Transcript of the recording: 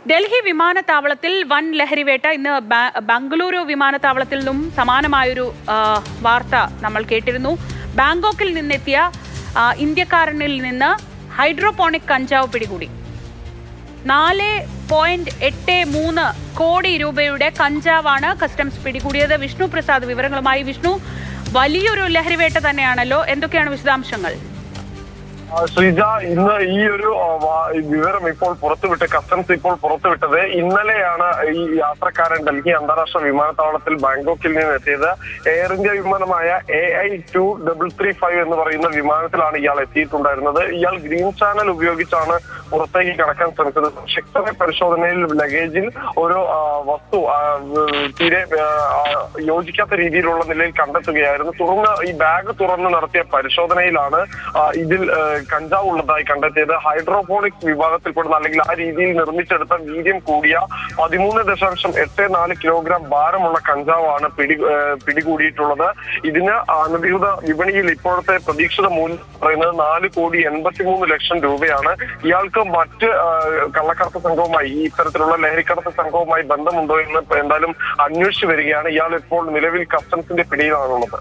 ഡൽഹി വിമാനത്താവളത്തിൽ വൻ ലഹരിവേട്ട. ഇന്ന് ബംഗളൂരു വിമാനത്താവളത്തിൽ നിന്നും സമാനമായൊരു വാർത്ത നമ്മൾ കേട്ടിരുന്നു. ബാങ്കോക്കിൽ നിന്നെത്തിയ ഇന്ത്യക്കാരനിൽ നിന്ന് ഹൈഡ്രോപോണിക് കഞ്ചാവ് പിടികൂടി. 4.83 കോടി രൂപയുടെ കഞ്ചാവാണ് കസ്റ്റംസ് പിടികൂടിയത്. വിഷ്ണു പ്രസാദ് വിവരങ്ങളുമായി. വിഷ്ണു, വലിയൊരു ലഹരിവേട്ട തന്നെയാണല്ലോ, എന്തൊക്കെയാണ് വിശദാംശങ്ങൾ? ശ്രീജ, ഇന്ന് ഈ ഒരു വിവരം ഇപ്പോൾ പുറത്തുവിട്ട് കസ്റ്റംസ് ഇപ്പോൾ പുറത്തുവിട്ടത് ഇന്നലെയാണ്. ഈ യാത്രക്കാരൻ ഡൽഹി അന്താരാഷ്ട്ര വിമാനത്താവളത്തിൽ ബാങ്കോക്കിൽ നിന്ന് എത്തിയത്. എയർ ഇന്ത്യ വിമാനമായ AI2335 എന്ന് പറയുന്ന വിമാനത്തിലാണ് ഇയാൾ എത്തിയിട്ടുണ്ടായിരുന്നത്. ഇയാൾ ഗ്രീൻ ചാനൽ ഉപയോഗിച്ചാണ് പുറത്തേക്ക് കടക്കാൻ ശ്രമിച്ചത്. ശക്തമായ പരിശോധനയിൽ ലഗേജിൽ ഒരു വസ്തു തീരെ യോജിക്കാത്ത രീതിയിലുള്ള നിലയിൽ കണ്ടെത്തുകയായിരുന്നു. തുടർന്ന് ഈ ബാഗ് തുറന്ന് നടത്തിയ പരിശോധനയിലാണ് ഇതിൽ കഞ്ചാവ് ഉള്ളതായി കണ്ടെത്തിയത്. ഹൈഡ്രോപോണിക് വിഭാഗത്തിൽപ്പെടുന്ന അല്ലെങ്കിൽ ആ രീതിയിൽ നിർമ്മിച്ചെടുത്ത വീര്യം കൂടിയ 13.84 കിലോഗ്രാം ഭാരമുള്ള കഞ്ചാവാണ് പിടികൂടിയിട്ടുള്ളത്. ഇതിന് അനധികൃത വിപണിയിൽ ഇപ്പോഴത്തെ പ്രതീക്ഷിത മൂല്യം പറയുന്നത് 4,83,00,000 രൂപയാണ്. ഇയാൾക്ക് മറ്റ് കള്ളക്കടത്ത് സംഘവുമായി, ഈ ഇത്തരത്തിലുള്ള ലഹരിക്കടത്ത് സംഘവുമായി ബന്ധമുണ്ടോ എന്ന് എന്തായാലും അന്വേഷിച്ചു വരികയാണ്. ഇയാൾ ഇപ്പോൾ നിലവിൽ കസ്റ്റംസിന്റെ പിടിയിലാണുള്ളത്.